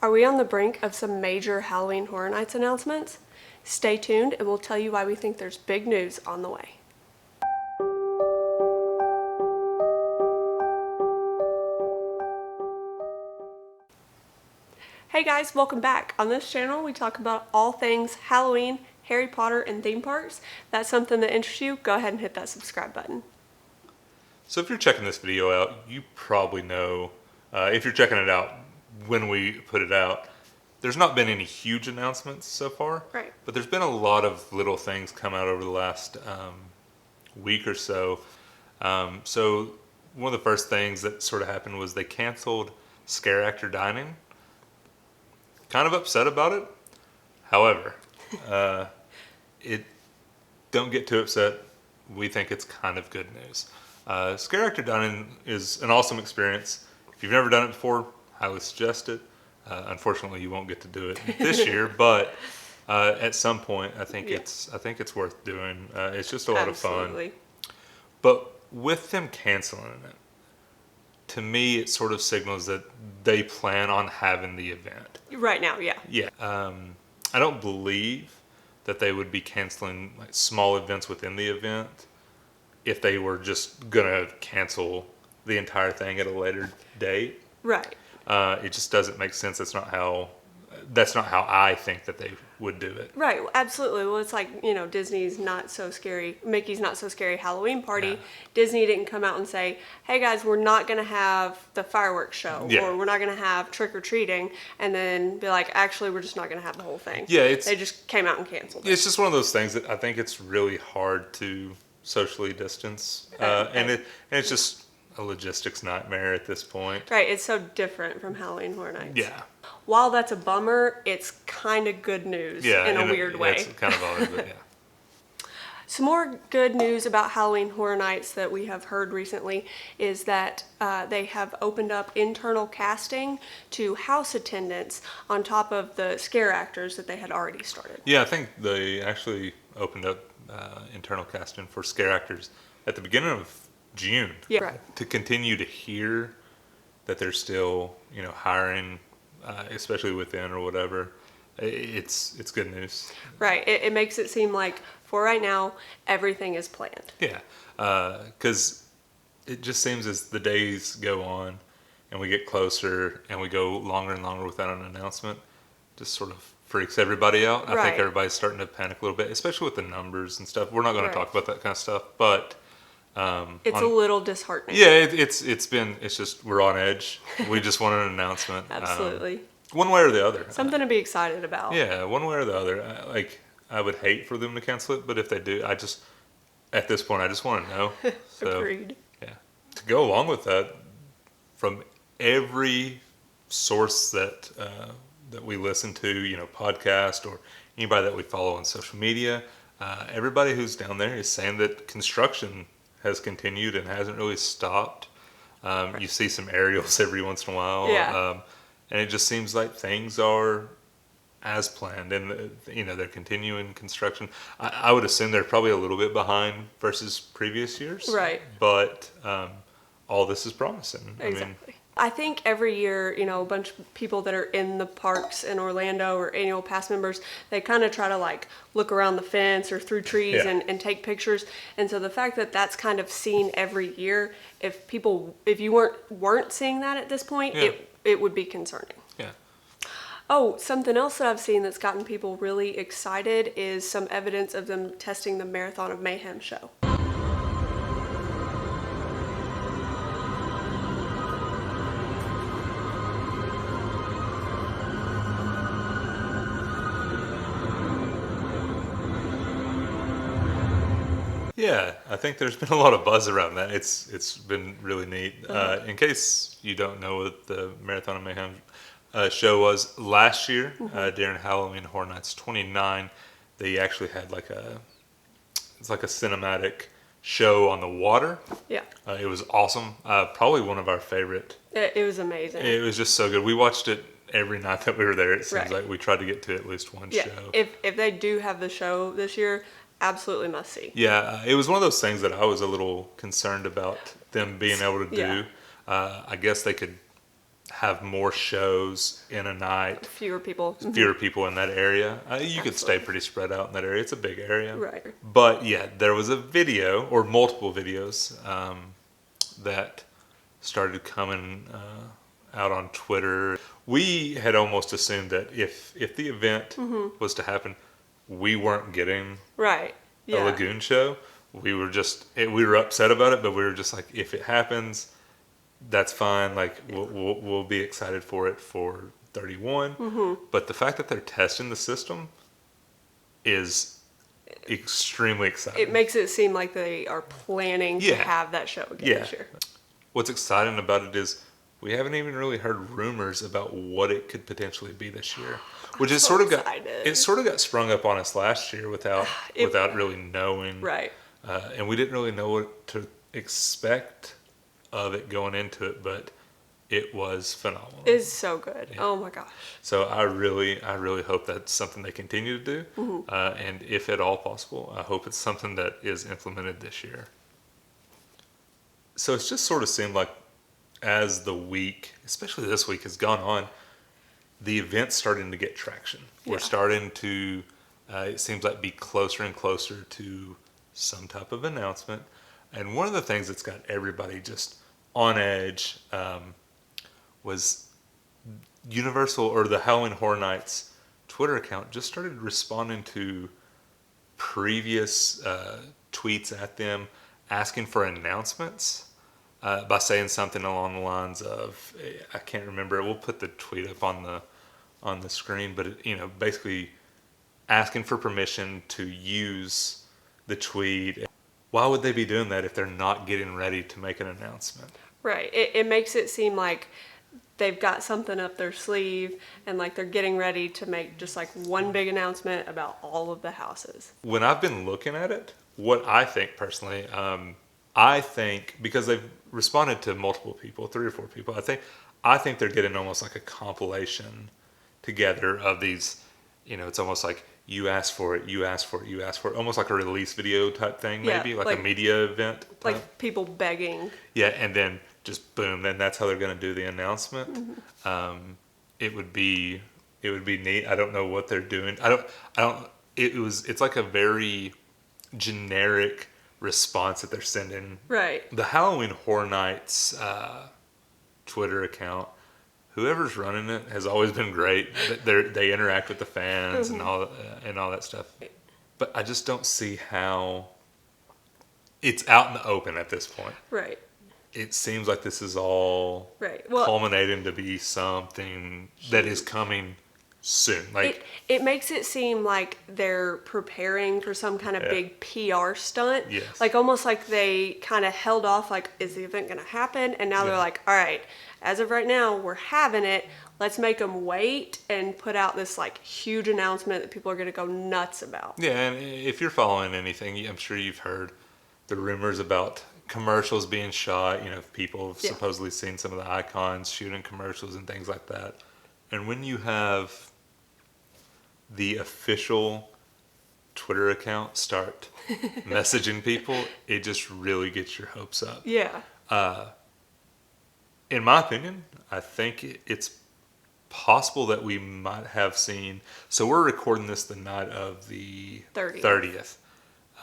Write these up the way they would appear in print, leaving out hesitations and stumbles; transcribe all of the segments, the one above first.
Are we on the brink of some major Halloween Horror Nights announcements? Stay tuned and we'll tell you why we think there's big news on the way. Hey guys, welcome back. On this channel we talk about all things Halloween, Harry Potter, and theme parks. If that's something that interests you, go ahead and hit that subscribe button. So if you're checking this video out, you probably know, if you're checking it out when we put it out, there's not been any huge announcements so far. Right. But there's been a lot of little things come out over the last week or so. So one of the first things that sort of happened was they canceled Scareactor Dining. Kind of upset about it. However, don't get too upset. We think it's kind of good news. Scareactor Dining is an awesome experience. If you've never done it before, highly suggest it. Unfortunately, you won't get to do it this year, but at some point, I think it's worth doing. It's just a lot of fun. But with them canceling it, to me, it sort of signals that they plan on having the event. Right now, yeah. Yeah. I don't believe that they would be canceling like small events within the event if they were just going to cancel the entire thing at a later date. Right. It just doesn't make sense. That's not how I think that they would do it. Right, absolutely. Well, it's like, Disney's Not So Scary, Mickey's Not So Scary Halloween Party. Yeah. Disney didn't come out and say, hey guys, we're not going to have the fireworks show, or we're not going to have trick-or-treating, and then be like, actually, we're just not going to have the whole thing. Yeah, they just came out and canceled it. It's just one of those things that I think it's really hard to socially distance, and it's just a logistics nightmare at this point. Right, it's so different from Halloween Horror Nights. Yeah. While that's a bummer, it's kind of good news in a weird way. It's kind of always, but yeah. Some more good news about Halloween Horror Nights that we have heard recently is that they have opened up internal casting to house attendants on top of the scare actors that they had already started. Yeah, I think they actually opened up internal casting for scare actors at the beginning of June. Yeah, right. To continue to hear that they're still, hiring, especially within or whatever, it's good news. Right. It makes it seem like for right now everything is planned. Yeah, because it just seems as the days go on and we get closer and we go longer and longer without an announcement, just sort of freaks everybody out. Right. I think everybody's starting to panic a little bit, especially with the numbers and stuff. We're not going to talk about that kind of stuff, but it's a little disheartening. Yeah, it's just we're on edge. We just want an announcement. Absolutely. One way or the other. Something to be excited about. Yeah, one way or the other. I would hate for them to cancel it, but if they do, at this point, I just want to know. So, agreed. Yeah. To go along with that, from every source that we listen to, podcast or anybody that we follow on social media, everybody who's down there is saying that construction has continued and hasn't really stopped. You see some aerials every once in a while. Yeah. And it just seems like things are as planned, and they're continuing construction. I would assume they're probably a little bit behind versus previous years. Right. But all this is promising. Exactly. I think every year, a bunch of people that are in the parks in Orlando or annual pass members, they kind of try to look around the fence or through trees and take pictures. And so the fact that that's kind of seen every year, if you weren't seeing that at this point, it would be concerning. Yeah. Oh, something else that I've seen that's gotten people really excited is some evidence of them testing the Marathon of Mayhem show. Yeah, I think there's been a lot of buzz around that. It's been really neat. In case you don't know what the Marathon of Mayhem show was, last year during Halloween Horror Nights 29, they actually had it's like a cinematic show on the water. Yeah. It was awesome. Probably one of our favorite. It was amazing. It was just so good. We watched it every night that we were there. It seems like we tried to get to at least one show. If they do have the show this year, absolutely must see. Yeah, it was one of those things that I was a little concerned about them being able to do. I guess they could have more shows in a night, Fewer people. fewer people in that area. You could stay pretty spread out in that area. It's a big area. Right. But yeah, there was a video or multiple videos that started coming out on Twitter. We had almost assumed that if the event was to happen, we weren't getting Right. a Yeah. lagoon show. We were upset about it, but we were just like, if it happens, that's fine. Like we'll be excited for it for 31. But the fact that they're testing the system is extremely exciting. It makes it seem like they are planning to have that show again this year. What's exciting about it is we haven't even really heard rumors about what it could potentially be this year, which is sort of got sprung up on us last year without really knowing. Right. And we didn't really know what to expect of it going into it, but it was phenomenal. It's so good. Yeah. Oh my gosh. So I really hope that's something they continue to do. And if at all possible, I hope it's something that is implemented this year. So it's just sort of seemed like as the week, especially this week, has gone on, the event's starting to get traction. We're starting to, it seems like, be closer and closer to some type of announcement. And one of the things that's got everybody just on edge was Universal, or the Halloween Horror Nights Twitter account just started responding to previous tweets at them asking for announcements by saying something along the lines of, I can't remember, we'll put the tweet up on the screen, but it, basically asking for permission to use the tweet. Why would they be doing that if they're not getting ready to make an announcement? Right. It makes it seem like they've got something up their sleeve and like they're getting ready to make just like one big announcement about all of the houses. When I've been looking at it, what I think personally, I think because they've responded to multiple people, 3 or 4 people, I think they're getting almost like a compilation together of these, it's almost like you asked for it, you asked for it, you asked for it, almost like a release video type thing, maybe like a media event type. Like people begging. Yeah, and then just boom, then that's how they're going to do the announcement. It would be neat. I don't know what they're doing. It's like a very generic response that they're sending. Right. The Halloween Horror Nights Twitter account, whoever's running it has always been great. They interact with the fans and all that stuff. But I just don't see how it's out in the open at this point. Right. It seems like this is all culminating to be something that is coming soon. Like it makes it seem like they're preparing for some kind of big PR stunt. Yes. Like almost like they kind of held off, like, is the event going to happen? And now they're like, all right, as of right now, we're having it. Let's make them wait and put out this like huge announcement that people are going to go nuts about. Yeah, and if you're following anything, I'm sure you've heard the rumors about commercials being shot. People have supposedly seen some of the icons shooting commercials and things like that. And when you have the official Twitter account start messaging people, it just really gets your hopes up. Yeah. In my opinion, I think it's possible that we might have seen. So we're recording this the night of the 30th.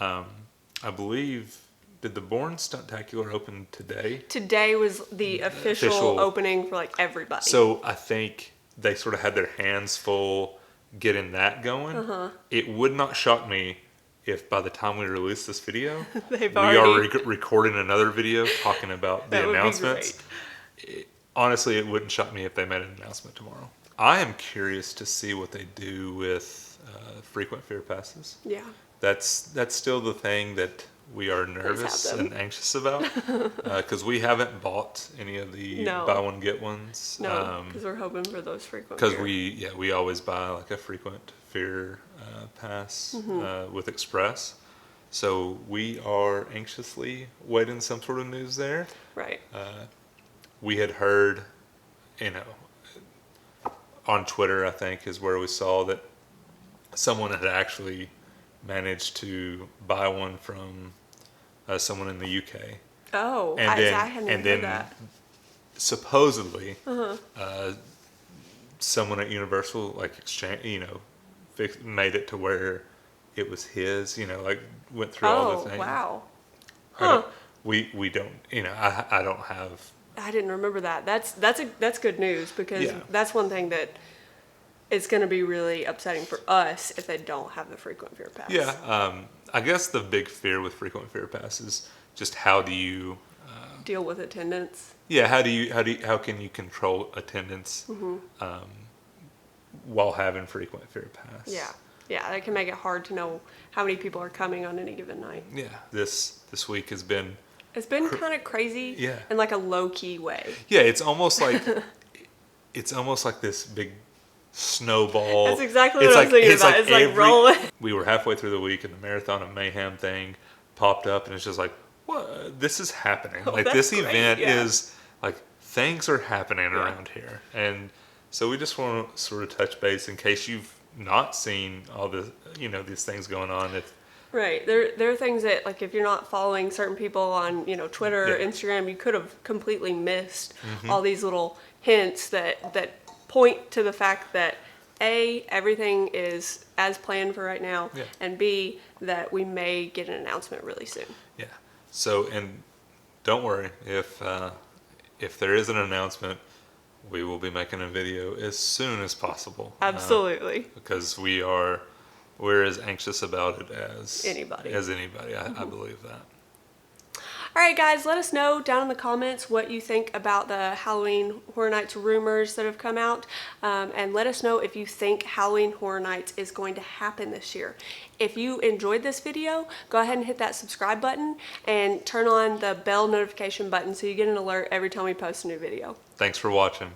I believe, did the Bourne Stuntacular open today? Today was the official opening for like everybody. So I think they sort of had their hands full getting that going. It would not shock me if by the time we release this video, we are recording another video talking about the announcements. Honestly, it wouldn't shock me if they made an announcement tomorrow. I am curious to see what they do with frequent fear passes. Yeah. That's still the thing that we are nervous and anxious about because we haven't bought any of the buy one get ones. No, because we're hoping for those frequent. Because we always buy like a frequent fear pass with Express, so we are anxiously waiting some sort of news there. Right. We had heard, on Twitter, I think, is where we saw that someone had actually managed to buy one from someone in the UK. Oh, I hadn't heard that. supposedly, someone at Universal like made it to where it was his. Like went through all the things. Wow. We don't. I don't have. I didn't remember that. That's good news, because that's one thing that it's going to be really upsetting for us if they don't have the frequent fear pass. Yeah. I guess the big fear with frequent fear pass is just how do you deal with attendance. Yeah. How can you control attendance while having frequent fear pass? Yeah. Yeah, it can make it hard to know how many people are coming on any given night. Yeah. This week has been. It's been kind of crazy. Yeah. In like a low key way. Yeah. It's almost like this big snowball. That's exactly what I was thinking about. It's like rolling. We were halfway through the week and the Marathon of Mayhem thing popped up, and it's just like, what? This is happening. Like this event is like things are happening around here, and so we just want to sort of touch base in case you've not seen all the these things going on. Right. There are things that, like, if you're not following certain people on, Twitter or Instagram, you could have completely missed all these little hints that point to the fact that A, everything is as planned for right now, and B, that we may get an announcement really soon. Yeah. So, and don't worry, if there is an announcement, we will be making a video as soon as possible. Absolutely. Because we're as anxious about it as anybody. I believe that. All right, guys, let us know down in the comments what you think about the Halloween Horror Nights rumors that have come out. And let us know if you think Halloween Horror Nights is going to happen this year. If you enjoyed this video, go ahead and hit that subscribe button and turn on the bell notification button so you get an alert every time we post a new video. Thanks for watching.